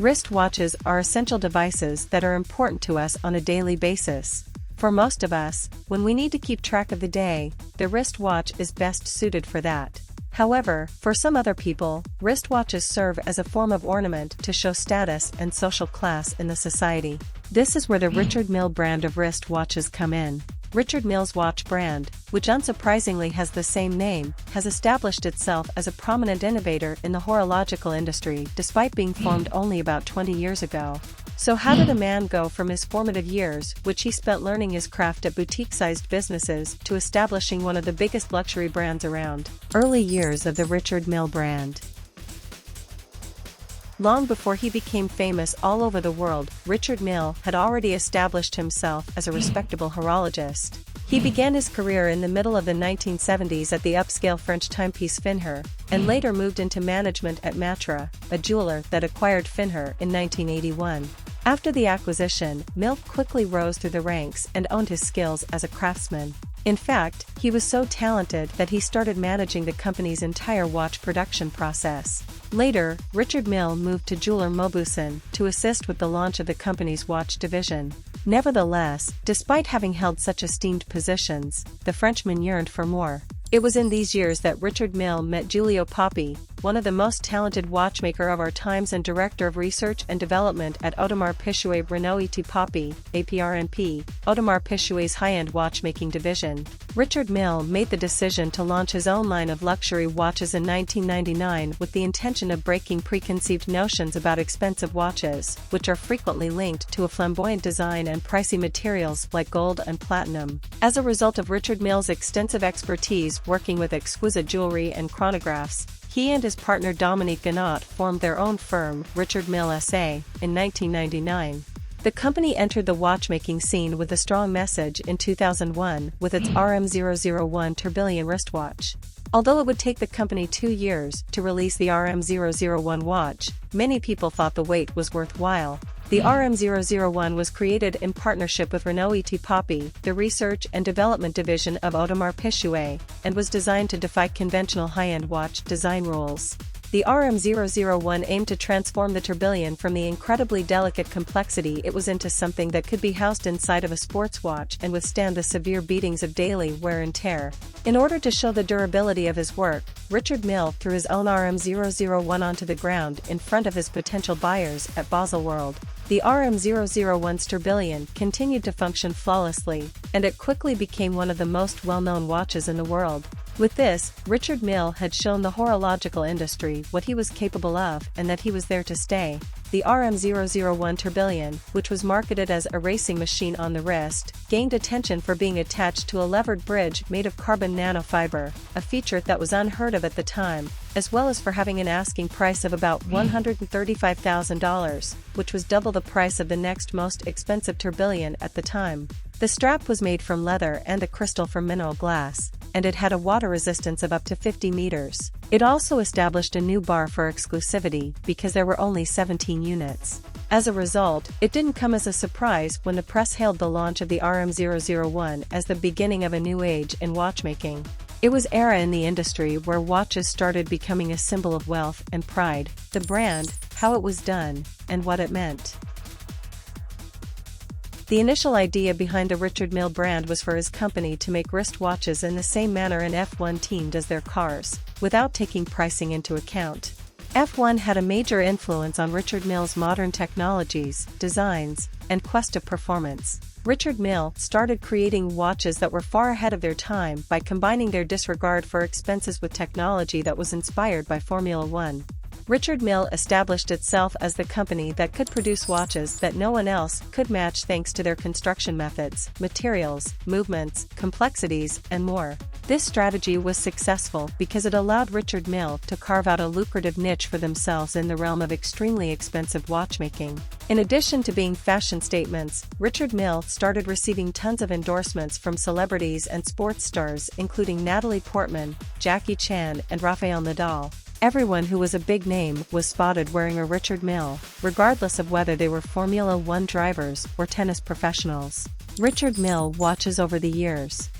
Wristwatches are essential devices that are important to us on a daily basis. For most of us, when we need to keep track of the day, the wristwatch is best suited for that. However, for some other people, wristwatches serve as a form of ornament to show status and social class in the society. This is where the Richard Mille brand of wristwatches come in. Richard Mille's watch brand, which unsurprisingly has the same name, has established itself as a prominent innovator in the horological industry despite being formed only about 20 years ago. So how did a man go from his formative years, which he spent learning his craft at boutique-sized businesses, to establishing one of the biggest luxury brands around? Early years of the Richard Mille brand. Long before he became famous all over the world, Richard Mille had already established himself as a respectable horologist. He began his career in the middle of the 1970s at the upscale French timepiece Finher, and later moved into management at Matra, a jeweler that acquired Finher in 1981. After the acquisition, Mille quickly rose through the ranks and honed his skills as a craftsman. In fact, he was so talented that he started managing the company's entire watch production process. Later, Richard Mille moved to jeweler Mauboussin to assist with the launch of the company's watch division. Nevertheless, despite having held such esteemed positions, the Frenchman yearned for more. It was in these years that Richard Mille met Giulio Papi, one of the most talented watchmaker of our times and director of research and development at Audemars Piguet Renault et Papi, APRNP, Audemars Piguet's high-end watchmaking division. Richard Mille made the decision to launch his own line of luxury watches in 1999 with the intention of breaking preconceived notions about expensive watches, which are frequently linked to a flamboyant design and pricey materials like gold and platinum. As a result of Richard Mille's extensive expertise working with exquisite jewelry and chronographs, he and his partner Dominique Ganot formed their own firm, Richard Mille SA, in 1999. The company entered the watchmaking scene with a strong message in 2001 with its RM001 tourbillon wristwatch. Although it would take the company 2 years to release the RM001 watch, many people thought the wait was worthwhile. The RM001 was created in partnership with Renault et Papi, the research and development division of Audemars Piguet, and was designed to defy conventional high-end watch design rules. The RM001 aimed to transform the tourbillon from the incredibly delicate complexity it was into something that could be housed inside of a sports watch and withstand the severe beatings of daily wear and tear. In order to show the durability of his work, Richard Mille threw his own RM001 onto the ground in front of his potential buyers at Baselworld. The RM001's tourbillon continued to function flawlessly, and it quickly became one of the most well-known watches in the world. With this, Richard Mille had shown the horological industry what he was capable of and that he was there to stay. The RM001 tourbillon, which was marketed as a racing machine on the wrist, gained attention for being attached to a levered bridge made of carbon nanofiber, a feature that was unheard of at the time, as well as for having an asking price of about $135,000, which was double the price of the next most expensive tourbillon at the time. The strap was made from leather and a crystal from mineral glass, and it had a water resistance of up to 50 meters. It also established a new bar for exclusivity because there were only 17 units. As a result, it didn't come as a surprise when the press hailed the launch of the RM001 as the beginning of a new age in watchmaking. It was an era in the industry where watches started becoming a symbol of wealth and pride, the brand, how it was done, and what it meant. The initial idea behind the Richard Mille brand was for his company to make wristwatches in the same manner an F1 team does their cars, without taking pricing into account. F1 had a major influence on Richard Mille's modern technologies, designs, and quest of performance. Richard Mille started creating watches that were far ahead of their time by combining their disregard for expenses with technology that was inspired by Formula One. Richard Mille established itself as the company that could produce watches that no one else could match thanks to their construction methods, materials, movements, complexities, and more. This strategy was successful because it allowed Richard Mille to carve out a lucrative niche for themselves in the realm of extremely expensive watchmaking. In addition to being fashion statements, Richard Mille started receiving tons of endorsements from celebrities and sports stars including Natalie Portman, Jackie Chan, and Rafael Nadal. Everyone who was a big name was spotted wearing a Richard Mille, regardless of whether they were Formula One drivers or tennis professionals. Richard Mille watches over the years.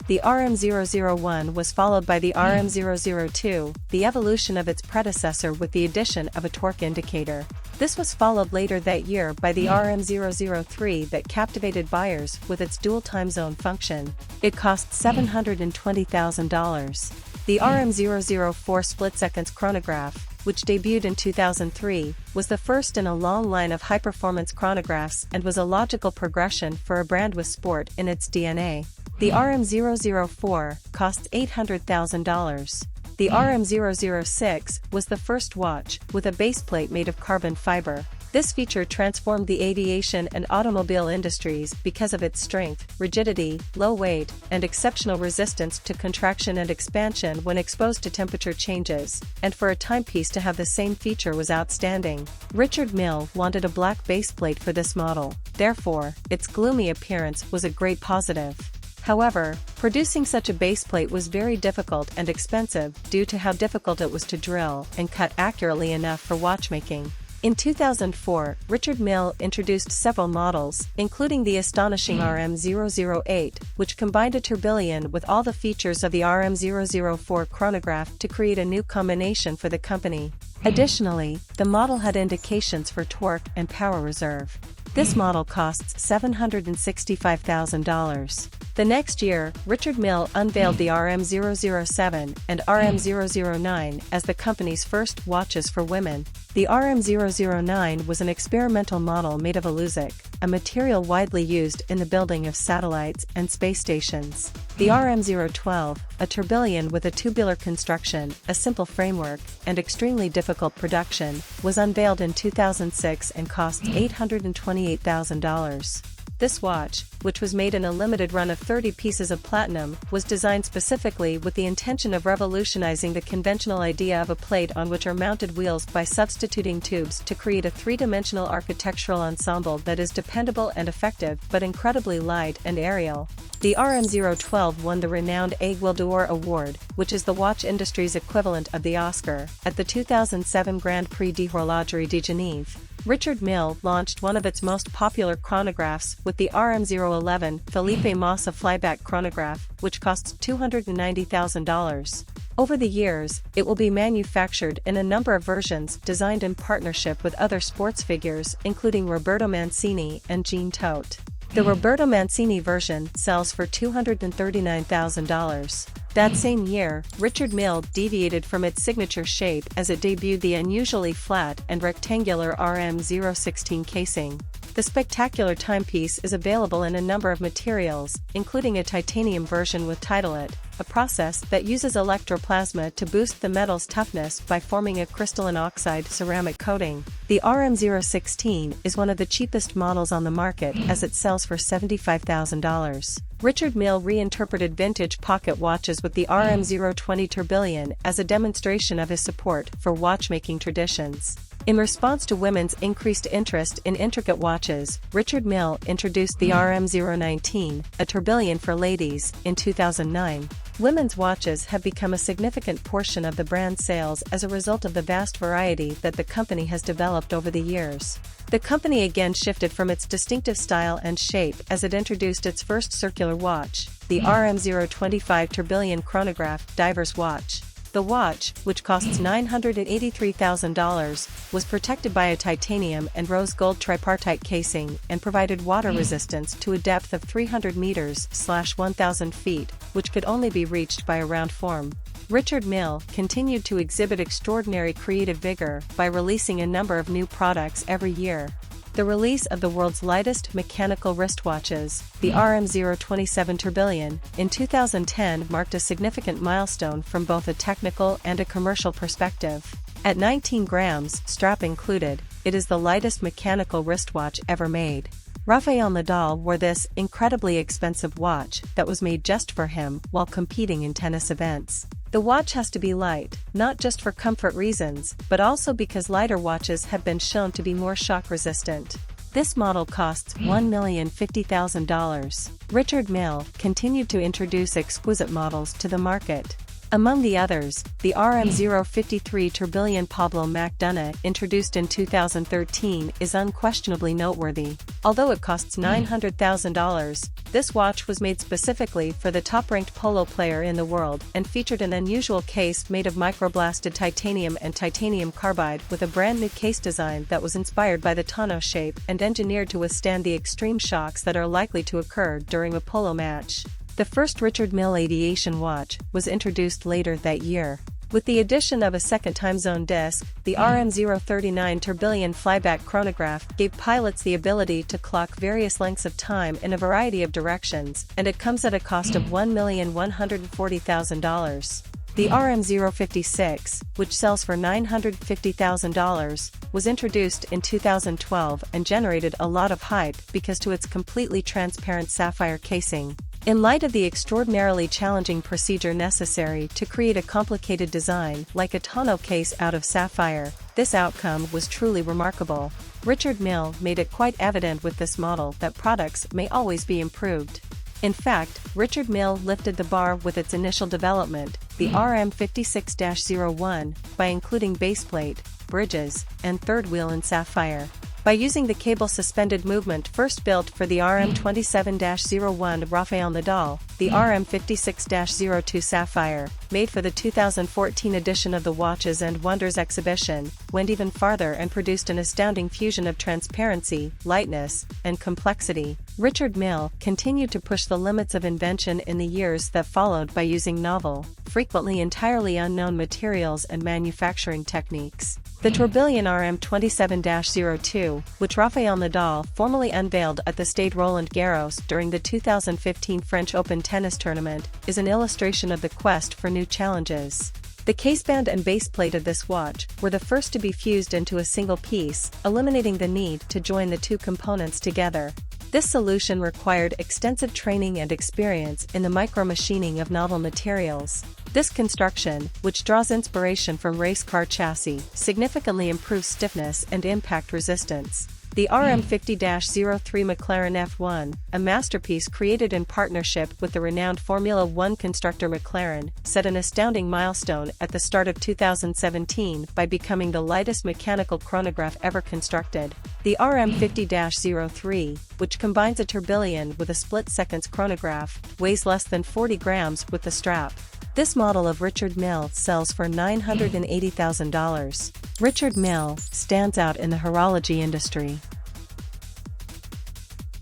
The RM001 was followed by the RM002, the evolution of its predecessor with the addition of a torque indicator. This was followed later that year by the RM003 that captivated buyers with its dual time zone function. It cost $720,000. The RM004 split-seconds chronograph, which debuted in 2003, was the first in a long line of high-performance chronographs and was a logical progression for a brand with sport in its DNA. The RM004 cost $800,000. The RM006 was the first watch with a baseplate made of carbon fiber. This feature transformed the aviation and automobile industries because of its strength, rigidity, low weight, and exceptional resistance to contraction and expansion when exposed to temperature changes, and for a timepiece to have the same feature was outstanding. Richard Mille wanted a black baseplate for this model, therefore, its gloomy appearance was a great positive. However, producing such a baseplate was very difficult and expensive due to how difficult it was to drill and cut accurately enough for watchmaking. In 2004, Richard Mille introduced several models, including the astonishing RM008, which combined a tourbillon with all the features of the RM004 chronograph to create a new combination for the company. Additionally, the model had indications for torque and power reserve. This model costs $765,000. The next year, Richard Mille unveiled the RM007 and RM009 as the company's first watches for women. The RM009 was an experimental model made of aluzic, a material widely used in the building of satellites and space stations. The RM012, a tourbillon with a tubular construction, a simple framework, and extremely difficult production, was unveiled in 2006 and cost $828,000. This watch, which was made in a limited run of 30 pieces of platinum, was designed specifically with the intention of revolutionizing the conventional idea of a plate on which are mounted wheels by substituting tubes to create a three-dimensional architectural ensemble that is dependable and effective but incredibly light and aerial. The RM012 won the renowned Aiguille d'Or Award, which is the watch industry's equivalent of the Oscar, at the 2007 Grand Prix de Horologerie de Genève. Richard Mille launched one of its most popular chronographs with the RM011 Philippe Massa flyback chronograph, which costs $290,000. Over the years, it will be manufactured in a number of versions designed in partnership with other sports figures, including Roberto Mancini and Jean Todt. The Roberto Mancini version sells for $239,000. That same year, Richard Mille deviated from its signature shape as it debuted the unusually flat and rectangular RM016 casing. The spectacular timepiece is available in a number of materials, including a titanium version with Titolite, a process that uses electroplasma to boost the metal's toughness by forming a crystalline oxide ceramic coating. The RM016 is one of the cheapest models on the market as it sells for $75,000. Richard Mille reinterpreted vintage pocket watches with the RM020 tourbillon as a demonstration of his support for watchmaking traditions. In response to women's increased interest in intricate watches, Richard Mille introduced the RM019, a tourbillon for ladies, in 2009. Women's watches have become a significant portion of the brand's sales as a result of the vast variety that the company has developed over the years. The company again shifted from its distinctive style and shape as it introduced its first circular watch, the RM025 tourbillon chronograph diver's watch. The watch, which costs $983,000, was protected by a titanium and rose gold tripartite casing and provided water resistance to a depth of 300 meters/1,000 feet, which could only be reached by a round form. Richard Mille continued to exhibit extraordinary creative vigor by releasing a number of new products every year. The release of the world's lightest mechanical wristwatches, the RM027 tourbillon, in 2010 marked a significant milestone from both a technical and a commercial perspective. At 19 grams, strap included, it is the lightest mechanical wristwatch ever made. Rafael Nadal wore this incredibly expensive watch that was made just for him while competing in tennis events. The watch has to be light, not just for comfort reasons, but also because lighter watches have been shown to be more shock resistant. This model costs $1,050,000. Richard Mille continued to introduce exquisite models to the market. Among the others, the RM053 tourbillon Pablo McDonough, introduced in 2013, is unquestionably noteworthy. Although it costs $900,000, this watch was made specifically for the top-ranked polo player in the world and featured an unusual case made of microblasted titanium and titanium carbide with a brand new case design that was inspired by the tonneau shape and engineered to withstand the extreme shocks that are likely to occur during a polo match. The first Richard Mille aviation watch was introduced later that year. With the addition of a second time zone disc, the RM039 tourbillon flyback chronograph gave pilots the ability to clock various lengths of time in a variety of directions, and it comes at a cost of $1,140,000. The RM056, which sells for $950,000, was introduced in 2012 and generated a lot of hype because to its completely transparent sapphire casing. In light of the extraordinarily challenging procedure necessary to create a complicated design like a tonneau case out of sapphire, this outcome was truly remarkable. Richard Mille made it quite evident with this model that products may always be improved. In fact, Richard Mille lifted the bar with its initial development, the RM56-01, by including baseplate, bridges, and third wheel in sapphire. By using the cable-suspended movement first built for the RM27-01 Rafael Nadal, the RM56-02 Sapphire, made for the 2014 edition of the Watches and Wonders exhibition, went even farther and produced an astounding fusion of transparency, lightness, and complexity. Richard Mille continued to push the limits of invention in the years that followed by using novel, frequently entirely unknown materials and manufacturing techniques. The tourbillon RM27-02, which Rafael Nadal formally unveiled at the Stade Roland Garros during the 2015 French Open tennis tournament, is an illustration of the quest for new challenges. The caseband and baseplate of this watch were the first to be fused into a single piece, eliminating the need to join the two components together. This solution required extensive training and experience in the micro-machining of novel materials. This construction, which draws inspiration from race car chassis, significantly improves stiffness and impact resistance. The RM50-03 McLaren F1, a masterpiece created in partnership with the renowned Formula One constructor McLaren, set an astounding milestone at the start of 2017 by becoming the lightest mechanical chronograph ever constructed. The RM50-03, which combines a tourbillon with a split-seconds chronograph, weighs less than 40 grams with the strap. This model of Richard Mille sells for $980,000. Richard Mille stands out in the horology industry.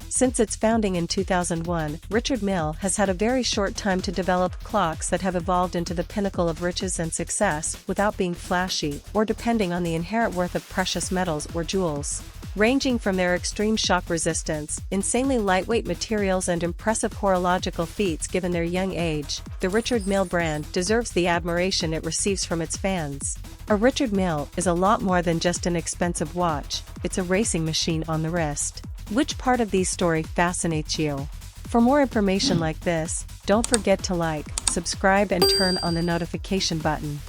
Since its founding in 2001, Richard Mille has had a very short time to develop clocks that have evolved into the pinnacle of riches and success without being flashy or depending on the inherent worth of precious metals or jewels. Ranging from their extreme shock resistance, insanely lightweight materials and impressive horological feats given their young age, the Richard Mille brand deserves the admiration it receives from its fans. A Richard Mille is a lot more than just an expensive watch, it's a racing machine on the wrist. Which part of these story fascinates you? For more information like this, don't forget to like, subscribe and turn on the notification button.